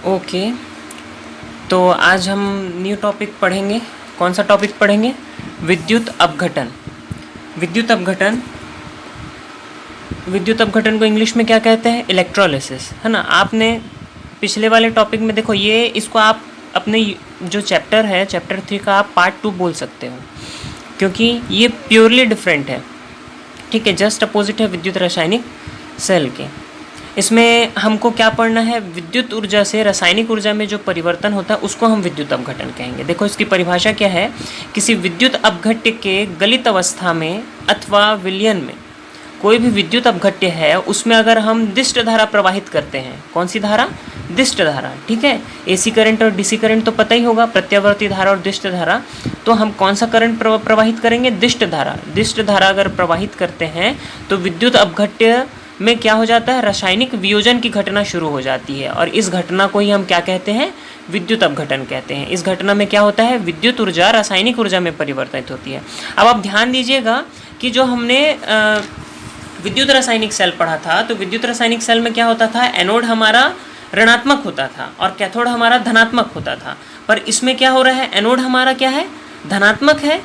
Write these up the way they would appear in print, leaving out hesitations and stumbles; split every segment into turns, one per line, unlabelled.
Okay, तो आज हम न्यू टॉपिक पढ़ेंगे। कौन सा टॉपिक पढ़ेंगे? विद्युत अपघटन। विद्युत अपघटन, विद्युत अपघटन को इंग्लिश में क्या कहते हैं? इलेक्ट्रोलिसिस, है ना। आपने पिछले वाले टॉपिक में देखो, ये इसको आप अपने जो चैप्टर है, चैप्टर 3 का आप पार्ट 2 बोल सकते हो, क्योंकि ये प्योरली डिफरेंट है। ठीक है, जस्ट अपोजिट है विद्युत रासायनिक सेल के। इसमें हमको क्या पढ़ना है? विद्युत ऊर्जा से रासायनिक ऊर्जा में जो परिवर्तन होता है उसको हम विद्युत अपघटन कहेंगे। देखो, इसकी परिभाषा क्या है? किसी विद्युत अपघट्य के गलित अवस्था में अथवा विलयन में कोई भी विद्युत अपघट्य है, उसमें अगर हम दिष्ट धारा प्रवाहित करते हैं। कौन सी धारा? दिष्ट धारा। ठीक है, एसी करंट और डीसी करंट तो पता ही होगा, प्रत्यावर्ती धारा और दिष्ट धारा। तो हम कौन सा करंट प्रवाहित करेंगे? दिष्ट धारा। दिष्ट धारा अगर प्रवाहित करते हैं तो विद्युत अपघट्य में क्या हो जाता है? रासायनिक वियोजन की घटना शुरू हो जाती है, और इस घटना को ही हम क्या कहते हैं? विद्युत अपघटन कहते हैं। इस घटना में क्या होता है? विद्युत ऊर्जा रासायनिक ऊर्जा में परिवर्तित होती है। अब आप ध्यान दीजिएगा कि जो हमने विद्युत रासायनिक सेल पढ़ा था, तो विद्युत रासायनिक सेल में क्या होता था? एनोड हमारा ऋणात्मक होता था और कैथोड हमारा धनात्मक होता था। पर इसमें क्या हो रहा है? एनोड हमारा क्या है? धनात्मक है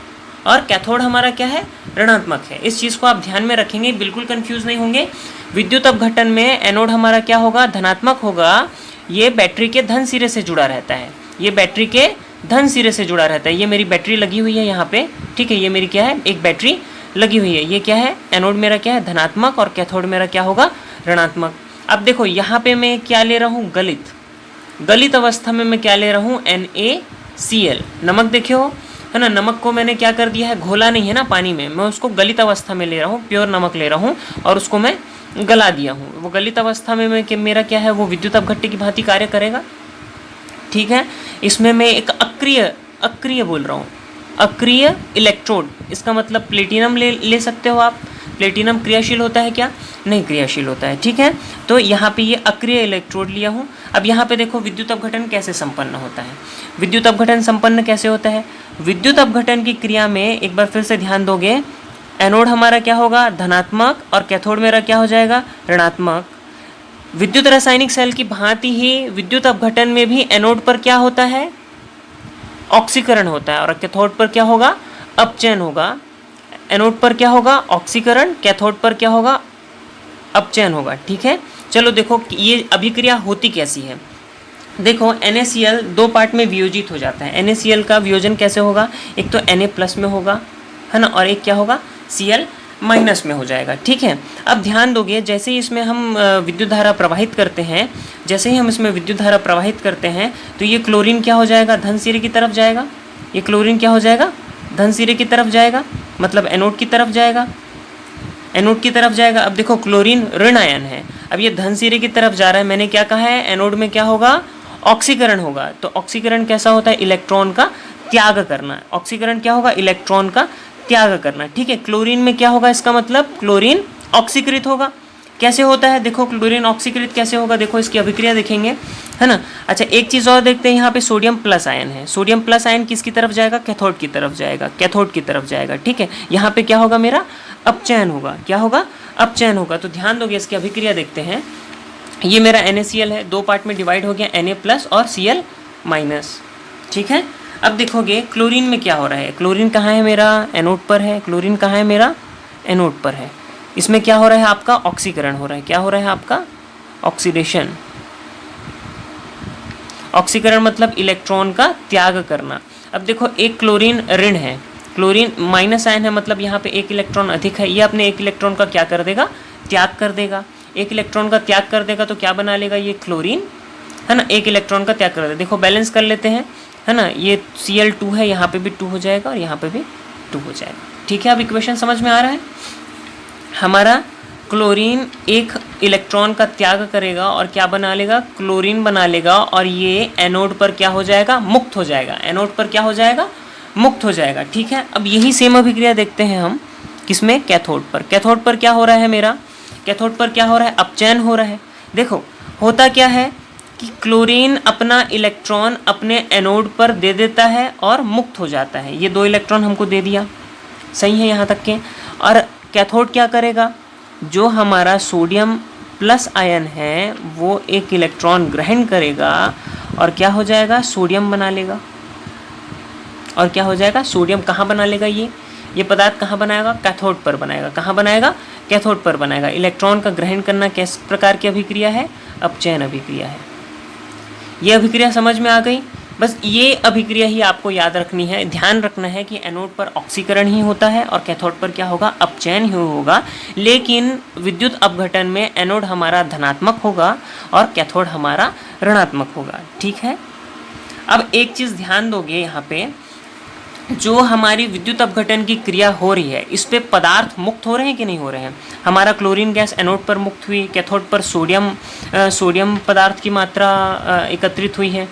और कैथोड हमारा क्या है? ऋणात्मक है। इस चीज़ को आप ध्यान में रखेंगे, बिल्कुल कंफ्यूज नहीं होंगे। विद्युत अपघटन में एनोड हमारा क्या होगा? धनात्मक होगा। ये बैटरी के धन सिरे से जुड़ा रहता है। ये बैटरी के धन सिरे से जुड़ा रहता है। ये मेरी बैटरी लगी हुई है यहाँ पे। ठीक है, ये मेरी क्या है? एक बैटरी लगी हुई है। ये क्या है? एनोड मेरा क्या है? धनात्मक, और कैथोड मेरा क्या होगा? ऋणात्मक। अब देखो, यहाँ पे मैं क्या ले रहा हूँ? गलित। गलित अवस्था में मैं क्या ले रहा हूँ? NaCl, नमक। देखे हो, है ना। नमक को मैंने क्या कर दिया है? घोला नहीं है ना पानी में, मैं उसको गलित अवस्था में ले रहा हूँ, प्योर नमक ले रहा हूँ और उसको मैं गला दिया हूँ। वो गलित अवस्था में मेरा क्या है? वो विद्युत अपघट्य की भांति कार्य करेगा। ठीक है, इसमें मैं एक अक्रिय बोल रहा हूँ, अक्रिय इलेक्ट्रोड। इसका मतलब प्लेटिनम ले सकते हो आप। प्लेटिनम क्रियाशील होता है क्या? नहीं क्रियाशील होता है। ठीक है, तो यहाँ पे ये अक्रिय इलेक्ट्रोड लिया हूँ। अब यहाँ पे देखो, विद्युत अपघटन कैसे संपन्न होता है? विद्युत अपघटन संपन्न कैसे होता है? विद्युत अपघटन की क्रिया में एक बार फिर से ध्यान दोगे, एनोड हमारा क्या होगा? धनात्मक, और कैथोड मेरा क्या हो जाएगा? ऋणात्मक। विद्युत रासायनिक सेल की भांति ही विद्युत अपघटन में भी एनोड पर क्या होता है? ऑक्सीकरण होता है, और कैथोड पर क्या होगा? अपचयन होगा। एनोड पर क्या होगा? ऑक्सीकरण। कैथोड पर क्या होगा? अपचयन होगा। ठीक है, चलो देखो ये अभिक्रिया होती कैसी है। देखो, NaCl दो पार्ट में वियोजित हो जाता है। NaCl का वियोजन कैसे होगा? एक तो Na+ में होगा, है ना, और एक क्या होगा? Cl- में हो जाएगा। ठीक है, अब ध्यान दोगे, जैसे ही इसमें हम विद्युत धारा प्रवाहित करते हैं, जैसे ही हम इसमें विद्युत धारा प्रवाहित करते हैं, तो ये क्लोरीन क्या हो जाएगा? धन सिरे की तरफ जाएगा। ये क्लोरीन क्या हो जाएगा? धन सिरे की तरफ जाएगा, मतलब एनोड की तरफ जाएगा। एनोड की तरफ जाएगा। अब देखो, क्लोरीन ऋण आयन है, अब ये धन सिरे की तरफ जा रहा है। मैंने क्या कहा है? एनोड में क्या होगा? ऑक्सीकरण होगा। तो ऑक्सीकरण कैसा होता है? इलेक्ट्रॉन का त्याग करना। ऑक्सीकरण क्या होगा? इलेक्ट्रॉन का त्याग करना। ठीक है, क्लोरीन में क्या होगा? इसका मतलब क्लोरीन ऑक्सीकृत होगा। कैसे होता है? देखो, क्लोरीन ऑक्सीकृत कैसे होगा? देखो, इसकी अभिक्रिया देखेंगे, है ना। अच्छा, एक चीज़ और देखते हैं, यहाँ पे सोडियम प्लस आयन है। सोडियम प्लस आयन किसकी तरफ जाएगा? कैथोड की तरफ जाएगा। कैथोड की तरफ जाएगा। ठीक है, यहाँ पे क्या होगा? मेरा अपचयन होगा। क्या होगा? अपचयन होगा। तो ध्यान दोगे, इसकी अभिक्रिया देखते हैं। ये मेरा NaCl है, दो पार्ट में डिवाइड हो गया, Na+ और Cl-। ठीक है, अब देखोगे क्लोरीन में क्या हो रहा है? क्लोरीन कहाँ है? मेरा एनोड पर है। क्लोरीन कहाँ है? मेरा एनोड पर है। इसमें क्या हो रहा है? आपका ऑक्सीकरण हो रहा है। क्या हो रहा है? आपका ऑक्सीडेशन। ऑक्सीकरण मतलब इलेक्ट्रॉन का त्याग करना। अब देखो, एक क्लोरीन ऋण है, क्लोरीन माइनस आयन है, मतलब यहाँ पे एक इलेक्ट्रॉन अधिक है। ये अपने एक इलेक्ट्रॉन का क्या कर देगा? त्याग कर देगा। एक इलेक्ट्रॉन का त्याग कर देगा तो क्या बना लेगा? ये क्लोरीन, है ना, एक इलेक्ट्रॉन का त्याग कर देगा। देखो, बैलेंस कर लेते हैं, है ना। ये Cl2 है, यहाँ पे भी 2 हो जाएगा और यहाँ पे भी 2 हो जाएगा। ठीक है, अब इक्वेशन समझ में आ रहा है? हमारा क्लोरीन एक इलेक्ट्रॉन का त्याग करेगा और क्या बना लेगा? क्लोरीन बना लेगा, और ये एनोड पर क्या हो जाएगा? मुक्त हो जाएगा। एनोड पर क्या हो जाएगा? मुक्त हो जाएगा। ठीक है, अब यही सेम अभिक्रिया देखते हैं हम किसमें? कैथोड पर। कैथोड पर क्या हो रहा है? मेरा कैथोड पर क्या हो रहा है? अपचयन हो रहा है। देखो, होता क्या है कि क्लोरीन अपना इलेक्ट्रॉन अपने एनोड पर दे देता है और मुक्त हो जाता है। ये 2 इलेक्ट्रॉन हमको दे दिया, सही है यहाँ तक के। और कैथोड क्या करेगा? जो हमारा सोडियम प्लस आयन है वो एक इलेक्ट्रॉन ग्रहण करेगा और क्या हो जाएगा, सोडियम बना लेगा। और क्या हो जाएगा, सोडियम कहाँ बना लेगा, ये पदार्थ कहाँ बनाएगा, कैथोड पर बनाएगा। कहाँ बनाएगा, कैथोड पर बनाएगा। इलेक्ट्रॉन का ग्रहण करना किस प्रकार की अभिक्रिया है, अपचयन अभिक्रिया है। ये अभिक्रिया समझ में आ गई। बस ये अभिक्रिया ही आपको याद रखनी है, ध्यान रखना है कि एनोड पर ऑक्सीकरण ही होता है और कैथोड पर क्या होगा, अपचयन ही होगा। लेकिन विद्युत अपघटन में एनोड हमारा धनात्मक होगा और कैथोड हमारा ऋणात्मक होगा। ठीक है। अब एक चीज़ ध्यान दोगे, यहाँ पे जो हमारी विद्युत अपघटन की क्रिया हो रही है, इस पे पदार्थ मुक्त हो रहे हैं कि नहीं हो रहे हैं। हमारा क्लोरीन गैस एनोड पर मुक्त हुई, कैथोड पर सोडियम पदार्थ की मात्रा एकत्रित हुई है।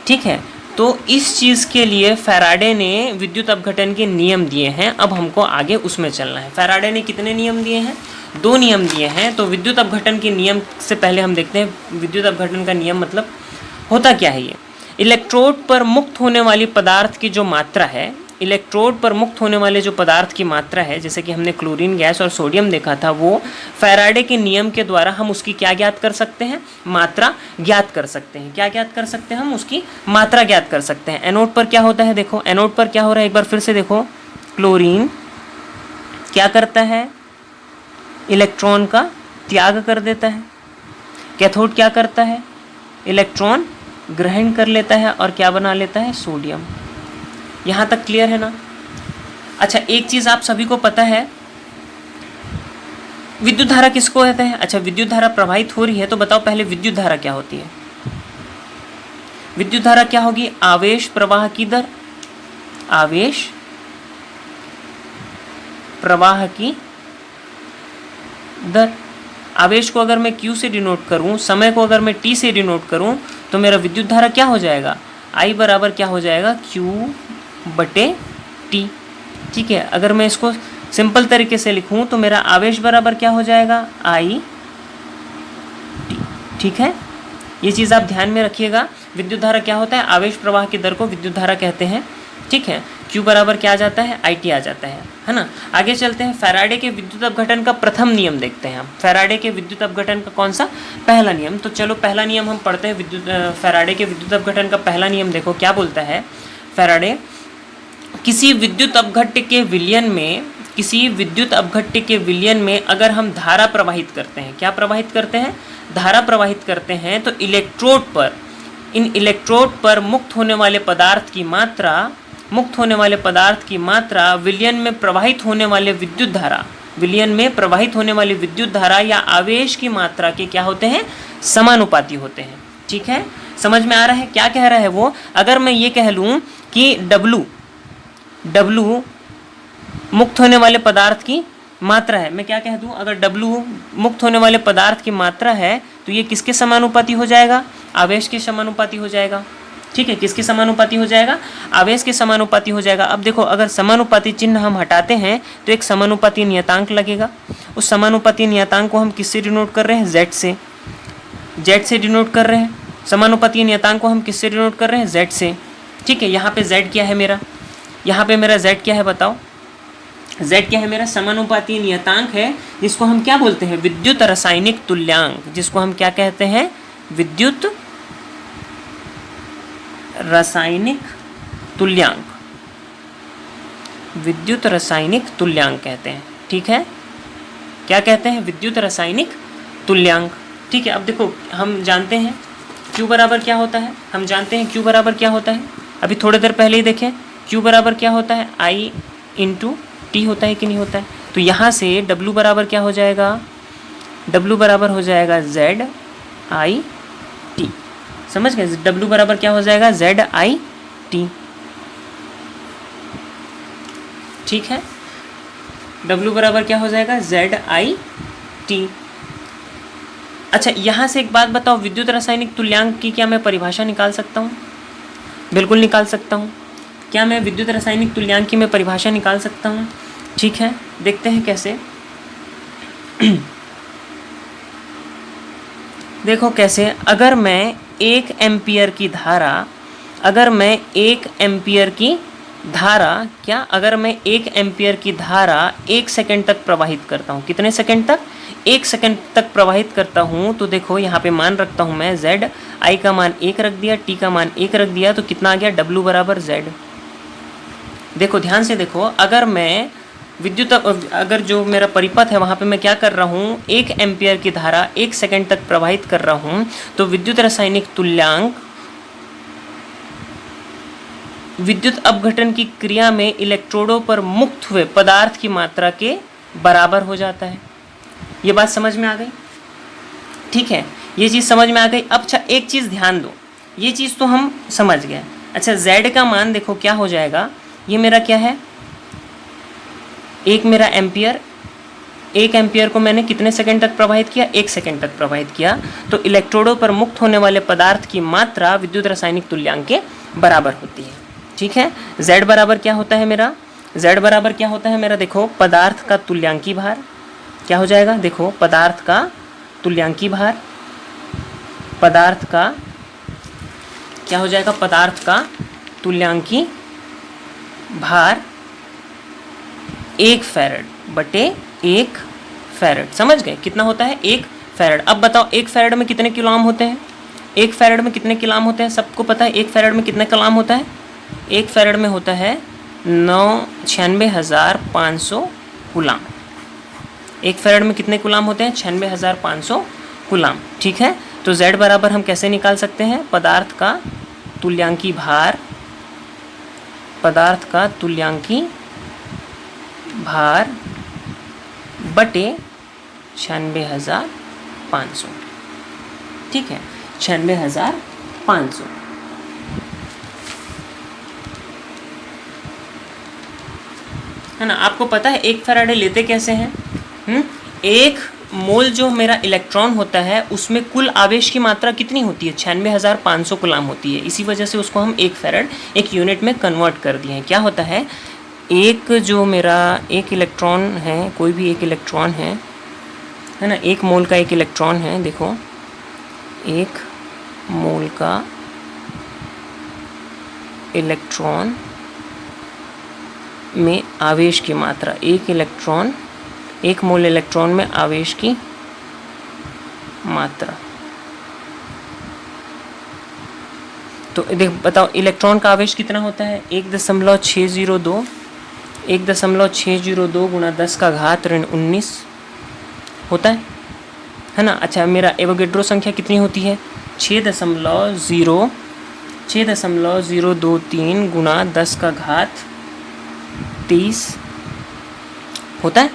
ठीक है। तो इस चीज़ के लिए फैराडे ने विद्युत अपघटन के नियम दिए हैं। अब हमको आगे उसमें चलना है। फैराडे ने कितने नियम दिए हैं, 2 नियम दिए हैं। तो विद्युत अपघटन के नियम से पहले हम देखते हैं विद्युत अपघटन का नियम मतलब होता क्या है। ये इलेक्ट्रोड पर मुक्त होने वाली पदार्थ की जो मात्रा है, इलेक्ट्रोड पर मुक्त होने वाले जो पदार्थ की मात्रा है, जैसे कि हमने क्लोरीन गैस और सोडियम देखा था, वो फैराडे के नियम के द्वारा हम उसकी क्या ज्ञात कर सकते हैं, मात्रा ज्ञात कर सकते हैं। क्या ज्ञात कर सकते हैं, हम उसकी मात्रा ज्ञात कर सकते हैं। एनोड पर क्या होता है, देखो एनोड पर क्या हो रहा है, एक बार फिर से देखो। क्लोरीन क्या करता है, इलेक्ट्रॉन का त्याग कर देता है। कैथोड क्या करता है, इलेक्ट्रॉन ग्रहण कर लेता है और क्या बना लेता है, सोडियम। यहाँ तक क्लियर है ना। अच्छा, एक चीज़ आप सभी को पता है, विद्युत धारा किसको कहते हैं। अच्छा, विद्युत धारा प्रवाहित हो रही है तो बताओ पहले विद्युत धारा क्या होती है। विद्युत धारा क्या होगी, आवेश प्रवाह की दर, आवेश प्रवाह की दर। आवेश को अगर मैं Q से डिनोट करूं, समय को अगर मैं T से डिनोट करूं, तो मेरा विद्युत धारा क्या हो जाएगा, I बराबर क्या हो जाएगा, Q/T। ठीक है। अगर मैं इसको सिंपल तरीके से लिखूं तो मेरा आवेश बराबर क्या हो जाएगा, I/T। ठीक है। ये चीज़ आप ध्यान में रखिएगा। विद्युत धारा क्या होता है, आवेश प्रवाह की दर को विद्युत धारा कहते हैं। ठीक है। Q बराबर क्या आ जाता है, IT आ जाता है ना। आगे चलते हैं, फैराडे के विद्युत अपघटन का प्रथम नियम देखते हैं हम। फैराडे के विद्युत अपघटन का कौन सा, पहला नियम। तो चलो पहला नियम हम पढ़ते हैं। फैराडे के विद्युत अपघटन का पहला नियम देखो क्या बोलता है फैराडे। किसी विद्युत अपघट्य के विलयन में, किसी विद्युत अपघट्य के विलयन में अगर हम धारा प्रवाहित करते हैं, क्या प्रवाहित करते हैं, धारा प्रवाहित करते हैं, तो इलेक्ट्रोड पर, इन इलेक्ट्रोड पर मुक्त होने वाले पदार्थ की मात्रा विलयन में प्रवाहित होने वाले विद्युत धारा, विलयन में प्रवाहित होने वाली विद्युत धारा या आवेश की मात्रा के क्या होते हैं, समानुपाती होते हैं। ठीक है। समझ में आ रहा है क्या कह रहा है वो। अगर मैं ये कह लूँ कि W मुक्त होने वाले पदार्थ की मात्रा है, मैं क्या कह दूँ, अगर W मुक्त होने वाले पदार्थ की मात्रा है तो ये किसके समानुपाती हो जाएगा, आवेश के समानुपाती हो जाएगा। ठीक है। किसके समानुपाती हो जाएगा, आवेश के समानुपाती हो जाएगा। अब देखो, अगर समानुपाती चिन्ह हम हटाते हैं तो एक समानुपाती नियतांक लगेगा। उस समानुपाती नियतांक को हम किससे डिनोट कर रहे हैं, Z से डिनोट कर रहे हैं। समानुपाती नियतांक को हम किससे डिनोट कर रहे हैं, Z से। ठीक है। यहाँ पे Z क्या है मेरा, यहाँ पे मेरा Z क्या है बताओ, Z क्या है मेरा, समानुपाती नियतांक है, जिसको हम क्या बोलते हैं, विद्युत रासायनिक तुल्यांक। जिसको हम क्या कहते हैं, विद्युत रासायनिक तुल्यांक, विद्युत रासायनिक तुल्यांक कहते हैं। ठीक है। क्या कहते हैं, विद्युत रासायनिक तुल्यांक। ठीक है। अब देखो, हम जानते हैं Q बराबर क्या होता है, हम जानते हैं Q बराबर क्या होता है। अभी थोड़ी देर पहले ही देखें, Q बराबर क्या होता है, I/T होता है कि नहीं होता है। तो यहाँ से W बराबर क्या हो जाएगा, W बराबर हो जाएगा Z/I/T। समझ गए, W बराबर क्या हो जाएगा, Z/I/T। ठीक है। W बराबर क्या हो जाएगा, Z/I/T। अच्छा, यहाँ से एक बात बताओ, विद्युत रासायनिक तुल्यांक की क्या मैं परिभाषा निकाल सकता हूँ, बिल्कुल निकाल सकता हूँ। क्या मैं विद्युत रासायनिक तुल्यांक की मैं परिभाषा निकाल सकता हूँ। ठीक है। देखते हैं कैसे। देखो कैसे, अगर मैं 1 एम्पियर की धारा, अगर मैं 1 एम्पियर की धारा, क्या अगर मैं 1 एम्पियर की धारा 1 सेकंड तक प्रवाहित करता हूँ, कितने सेकंड तक, 1 सेकंड तक प्रवाहित करता हूँ, तो देखो यहाँ पे मान रखता हूँ मैं z, i का मान 1 रख दिया, t का मान 1 रख दिया, तो कितना आ गया, w बराबर z। देखो ध्यान से देखो, अगर मैं विद्युत, अगर जो मेरा परिपथ है वहाँ पे मैं क्या कर रहा हूँ, 1 एम्पियर की धारा 1 सेकंड तक प्रवाहित कर रहा हूँ, तो विद्युत रासायनिक तुल्यांक विद्युत अपघटन की क्रिया में इलेक्ट्रोडों पर मुक्त हुए पदार्थ की मात्रा के बराबर हो जाता है। ये बात समझ में आ गई? ठीक है, ये चीज़ समझ में आ गई। अब अच्छा एक चीज़ ध्यान दो, ये चीज़ तो हम समझ गए। अच्छा z का मान देखो क्या हो जाएगा, ये मेरा क्या है, एक मेरा एम्पियर, 1 एम्पियर को मैंने कितने सेकंड तक प्रवाहित किया, 1 सेकंड तक प्रवाहित किया, तो इलेक्ट्रोडों पर मुक्त होने वाले पदार्थ की मात्रा विद्युत रासायनिक तुल्यांक के बराबर होती है। ठीक है, z बराबर क्या होता है मेरा, z बराबर क्या होता है मेरा, देखो पदार्थ का तुल्यांकी भार क्या हो जाएगा, देखो पदार्थ का तुल्यांकी भार, पदार्थ का क्या हो जाएगा, पदार्थ का तुल्यांकी भार 1 फैरड बटे 1 फैरड। समझ गए कितना होता है, 1 फैरड। अब बताओ 1 फैरड में कितने कूलॉम होते हैं, 1 फैरड में कितने कूलॉम होते हैं, सबको पता है 1 फैरड में कितने कूलॉम होता है, 1 फैरड में होता है 96,500 कूलॉम। 1 फैरड में कितने कूलॉम होते हैं, 96,500 कूलॉम। ठीक है, तो z बराबर हम कैसे निकाल सकते हैं, पदार्थ का तुल्यांकी भार, पदार्थ का तुल्यांकी भार बटे 96,500। ठीक है, 96,500। है ना, आपको पता है 1 फैराडे लेते कैसे हैं, 1 मोल जो मेरा इलेक्ट्रॉन होता है उसमें कुल आवेश की मात्रा कितनी होती है, 96,500 कूलॉम होती है। इसी वजह से उसको हम 1 फैराड एक यूनिट में कन्वर्ट कर दिए हैं। क्या होता है, एक जो मेरा एक इलेक्ट्रॉन है, कोई भी एक इलेक्ट्रॉन है ना, 1 मोल का एक इलेक्ट्रॉन है, देखो 1 मोल का इलेक्ट्रॉन में आवेश की मात्रा, एक इलेक्ट्रॉन, 1 मोल इलेक्ट्रॉन में आवेश की मात्रा। तो देख बताओ इलेक्ट्रॉन का आवेश कितना होता है, 1.602, 1.602 गुणा 10 का घात ऋण 19 होता है ना। अच्छा मेरा एवोगेड्रो संख्या कितनी होती है, 6.023 गुणा 10 का घात 23 होता है।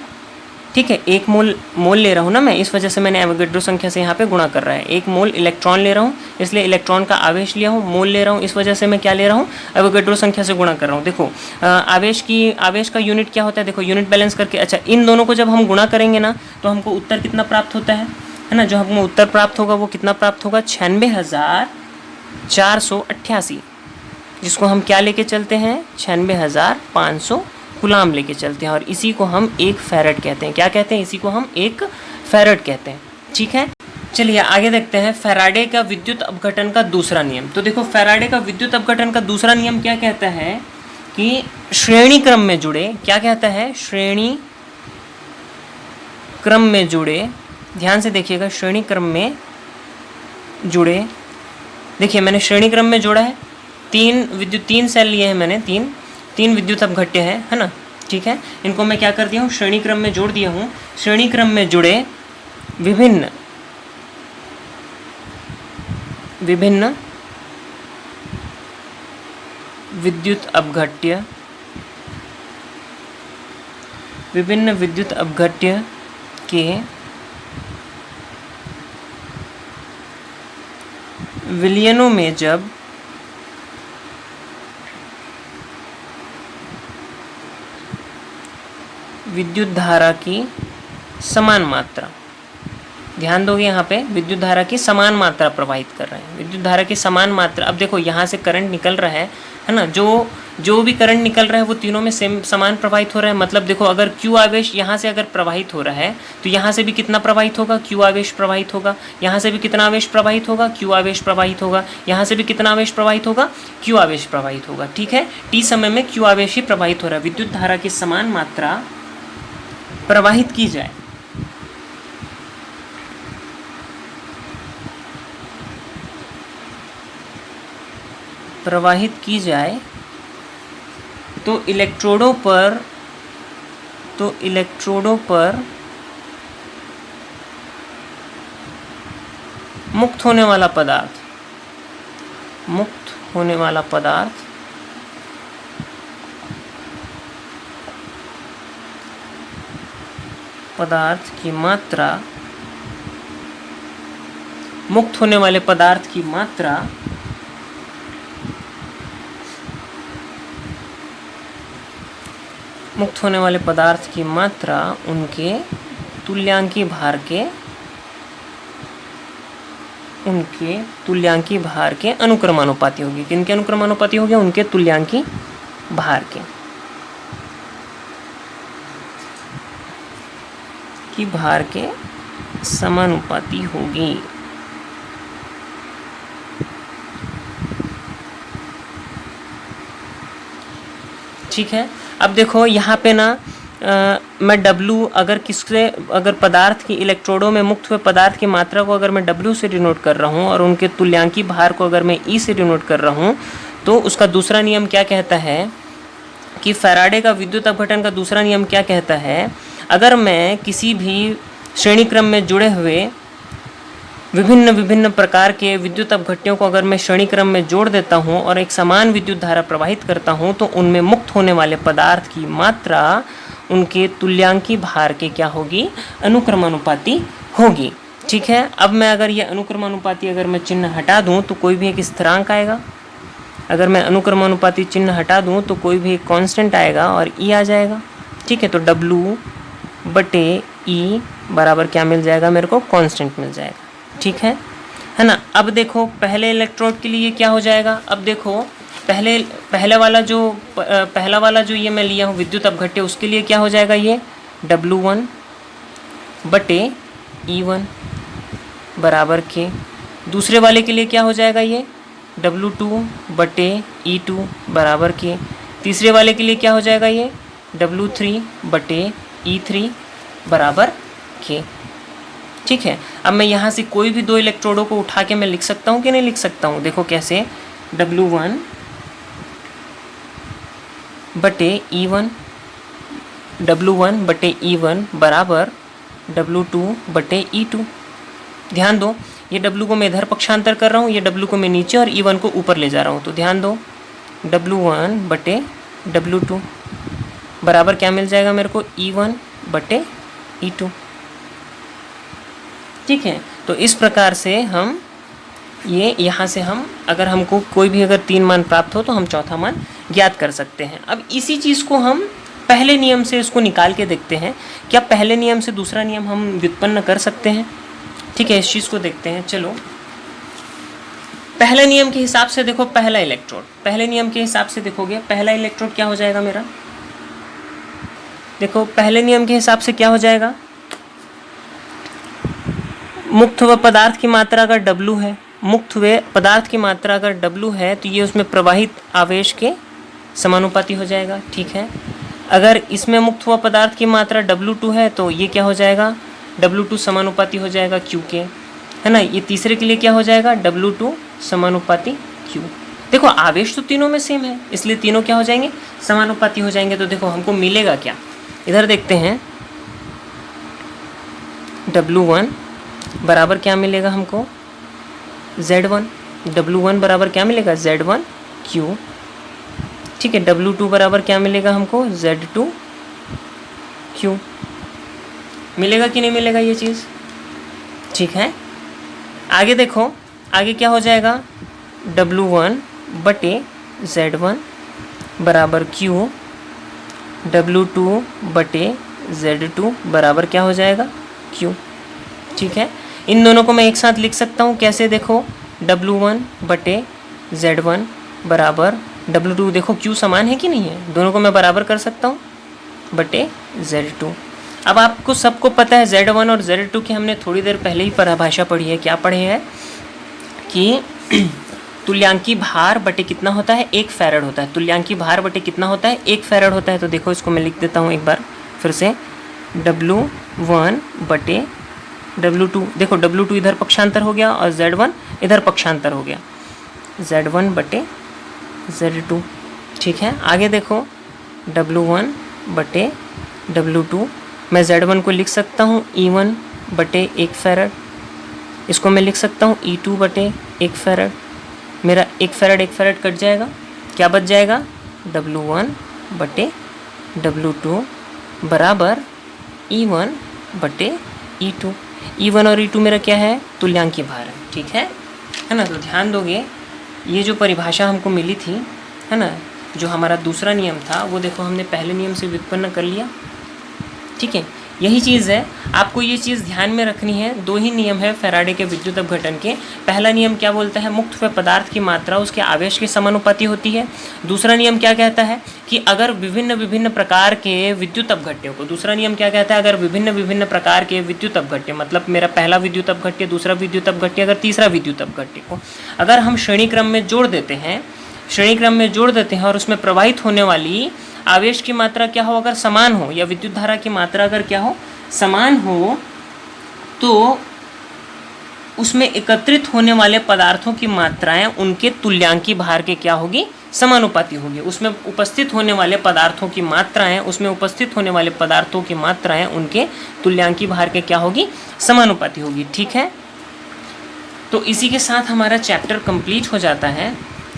ठीक है, 1 मोल ले रहा हूँ ना मैं, इस वजह से मैंने एवोगेड्रो संख्या से यहाँ पे गुणा कर रहा है। 1 मोल इलेक्ट्रॉन ले रहा हूँ, इसलिए इलेक्ट्रॉन का आवेश लिया हूँ, मोल ले रहा हूँ, इस वजह से मैं क्या ले रहा हूँ, एवोगेड्रो संख्या से गुणा कर रहा हूँ। देखो आवेश का यूनिट क्या होता है, देखो यूनिट बैलेंस करके, अच्छा इन दोनों को जब हम गुणा करेंगे ना तो हमको उत्तर कितना प्राप्त होता है ना, जो हमको उत्तर प्राप्त होगा वो कितना प्राप्त होगा, 96,488, जिसको हम क्या लेके चलते हैं, 96,500 कूलॉम लेके चलते हैं, और इसी को हम 1 फैरड कहते हैं। क्या कहते हैं, इसी को हम 1 फैरड कहते हैं। ठीक है, चलिए आगे देखते हैं फैराडे का विद्युत अपघटन का दूसरा नियम। तो देखो फैराडे का विद्युत अपघटन का दूसरा नियम क्या कहता है कि श्रेणी क्रम में जुड़े, क्या कहता है, श्रेणी क्रम में जुड़े, ध्यान से देखिएगा, श्रेणी क्रम में जुड़े, देखिए मैंने श्रेणी क्रम में जोड़ा है, 3 सेल लिए हैं मैंने, तीन विद्युत अपघट्य है ना। ठीक है, इनको मैं क्या कर दिया हूँ, श्रेणी क्रम में जोड़ दिया हूँ। श्रेणी क्रम में जुड़े विभिन्न विद्युत अपघट्य के विलयनों में जब विद्युत धारा की समान मात्रा ध्यान दोगे यहाँ पे विद्युत धारा की समान मात्रा प्रवाहित कर रहे हैं, विद्युत धारा की समान मात्रा। अब देखो यहाँ से करंट निकल रहा है ना, जो भी करंट निकल रहा है वो तीनों में सेम समान प्रवाहित हो रहा है। मतलब देखो अगर Q आवेश यहाँ से अगर प्रवाहित हो रहा है तो यहाँ से भी कितना प्रवाहित होगा, Q आवेश प्रवाहित होगा। यहाँ से भी कितना आवेश प्रवाहित होगा, Q आवेश प्रवाहित होगा। यहाँ से भी कितना आवेश प्रवाहित होगा, Q आवेश प्रवाहित होगा। ठीक है, t समय में Q आवेश ही प्रवाहित हो रहा है। विद्युत धारा की समान मात्रा प्रवाहित की जाए तो इलेक्ट्रोडों पर मुक्त होने वाला पदार्थ की मात्रा, मुक्त होने वाले पदार्थ की मात्रा उनके तुल्यांकी भार के अनुक्रमानुपाती होगी। किनके अनुक्रमानुपाती होगी, उनके तुल्यांकी भार के समानुपाती होगी। ठीक है, अब देखो यहाँ पे ना मैं W अगर पदार्थ की इलेक्ट्रोडों में मुक्त हुए पदार्थ की मात्रा को अगर मैं W से डिनोट कर रहा हूँ और उनके तुल्यांकी भार को अगर मैं E से डिनोट कर रहा हूँ, तो उसका दूसरा नियम क्या कहता है कि फैराडे का विद्युत अपघटन का दूसरा नियम क्या कहता है, अगर मैं किसी भी श्रेणी क्रम में जुड़े हुए विभिन्न प्रकार के विद्युत अपघट्यों को अगर मैं श्रेणी क्रम में जोड़ देता हूँ और एक समान विद्युत धारा प्रवाहित करता हूँ, तो उनमें मुक्त होने वाले पदार्थ की मात्रा उनके तुल्यांकी भार के क्या होगी, अनुक्रमानुपाती होगी। ठीक है, अब मैं अगर ये अनुक्रमानुपाती अगर मैं चिन्ह हटा दूँ तो कोई भी एक स्थिरांक आएगा। अगर मैं अनुक्रमानुपाती चिन्ह हटा दूँ तो कोई भी एक कांस्टेंट आएगा और E आ जाएगा। ठीक है, तो W बटे E बराबर क्या मिल जाएगा मेरे को, कांस्टेंट मिल जाएगा। ठीक है ना। अब देखो पहले इलेक्ट्रोड के लिए क्या हो जाएगा, अब देखो पहला वाला जो ये मैं लिया हूँ विद्युत अपघट्य, उसके लिए क्या हो जाएगा, ये W1 बटे E1 बराबर के। दूसरे वाले के लिए क्या हो जाएगा, ये W2 बटे E2 बराबर के। तीसरे वाले के लिए क्या हो जाएगा, ये W3 बटे E3 बराबर के। ठीक है, अब मैं यहाँ से कोई भी दो इलेक्ट्रोडों को उठा के मैं लिख सकता हूँ कि नहीं लिख सकता हूँ, देखो कैसे, W1 बटे E1 बराबर W2 बटे E2। ध्यान दो, ये W को मैं इधर पक्षांतर कर रहा हूँ, ये W को मैं नीचे और E1 को ऊपर ले जा रहा हूँ। तो ध्यान दो, W1 बटे W2 बराबर क्या मिल जाएगा मेरे को, E1 बटे E2। ठीक है, तो इस प्रकार से हम यहाँ से हम अगर हमको कोई भी अगर 3 मान प्राप्त हो तो हम चौथा मान ज्ञात कर सकते हैं। अब इसी चीज़ को हम पहले नियम से इसको निकाल के देखते हैं, क्या पहले नियम से दूसरा नियम हम व्युत्पन्न कर सकते हैं। ठीक है, इस चीज़ को देखते हैं। चलो, पहले नियम के हिसाब से देखो, पहला इलेक्ट्रोड, पहले नियम के हिसाब से देखोगे पहला इलेक्ट्रोड क्या हो जाएगा मेरा, देखो पहले नियम के हिसाब से क्या हो जाएगा, मुक्त हुए पदार्थ की मात्रा अगर W है, मुक्त हुए पदार्थ की मात्रा अगर W है तो ये उसमें प्रवाहित आवेश के समानुपाती हो जाएगा। ठीक है, अगर इसमें मुक्त हुआ पदार्थ की मात्रा W2 है तो ये क्या हो जाएगा, W2 समानुपाती हो जाएगा Q के, है ना। ये तीसरे के लिए क्या हो जाएगा, W2 समानुपाती Q। देखो आवेश तो तीनों में सेम है, इसलिए तीनों क्या हो जाएंगे, समानुपाती हो जाएंगे। तो देखो हमको मिलेगा क्या, इधर देखते हैं, W1 बराबर क्या मिलेगा हमको, Z1। W1 बराबर क्या मिलेगा, Z1 Q। ठीक है, W2 बराबर क्या मिलेगा हमको, Z2 Q। मिलेगा कि नहीं मिलेगा ये चीज़। ठीक है, आगे देखो, आगे क्या हो जाएगा, W1 बटे Z1 बराबर Q, W2 बटे Z2 बराबर क्या हो जाएगा, Q। ठीक है। इन दोनों को मैं एक साथ लिख सकता हूँ कैसे, देखो W1 बटे Z1 बराबर W2, देखो Q समान है कि नहीं है, दोनों को मैं बराबर कर सकता हूँ, बटे Z2। अब आपको सबको पता है Z1 और Z2 की हमने थोड़ी देर पहले ही परिभाषा पढ़ी है। क्या पढ़े हैं कि तुल्यांकी भार बटे कितना होता है, 1 फैराड होता है। तुल्यांकी भार बटे कितना होता है, 1 फैराड होता है। तो देखो इसको मैं लिख देता हूँ एक बार फिर से, W1 बटे W2, देखो W2 इधर पक्षांतर हो गया और Z1 इधर पक्षांतर हो गया, Z1 बटे Z2। ठीक है, आगे देखो W1 बटे W2, मैं Z1 को लिख सकता हूँ E1 बटे 1 फैराड, इसको मैं लिख सकता हूँ E2 बटे 1 फैराड। मेरा 1 फैराड कट जाएगा, क्या बच जाएगा, W1 बटे W2 बराबर E1 बटे E2। E1 और E2 मेरा क्या है, तुल्यांकी भार है। ठीक है ना। तो ध्यान दोगे, ये जो परिभाषा हमको मिली थी, है ना, जो हमारा दूसरा नियम था, वो देखो हमने पहले नियम से व्युत्पन्न कर लिया। ठीक है, यही चीज़ है, आपको ये चीज़ ध्यान में रखनी है। 2 ही नियम है फैराडे के विद्युत अपघटन के। पहला नियम क्या बोलता है, मुक्त हुए पदार्थ की मात्रा उसके आवेश के समानुपाती होती है। दूसरा नियम क्या कहता है कि अगर विभिन्न प्रकार के विद्युत अपघट्यों को, दूसरा नियम क्या कहता है, अगर विभिन्न प्रकार के विद्युत अपघट्य, मतलब मेरा पहला विद्युत अपघट्य, दूसरा विद्युत अपघट्य, अगर तीसरा विद्युत अपघट्य को अगर हम श्रेणी क्रम में जोड़ देते हैं और उसमें प्रवाहित होने वाली आवेश की मात्रा क्या हो, अगर समान हो, या विद्युत धारा की मात्रा अगर क्या हो, समान हो, तो उसमें एकत्रित होने वाले पदार्थों की मात्राएं उनके तुल्यांकी भार के क्या होगी, समानुपाती होगी। उसमें उपस्थित होने वाले पदार्थों की मात्राएं उनके तुल्यांकी भार के क्या होगी, समानुपाती होगी। ठीक है, तो इसी के साथ हमारा चैप्टर कंप्लीट हो जाता है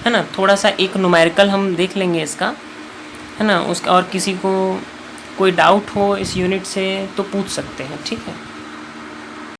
ना। थोड़ा सा एक न्यूमेरिकल हम देख लेंगे इसका, है ना, उसका, और किसी को कोई डाउट हो इस यूनिट से तो पूछ सकते हैं। ठीक है।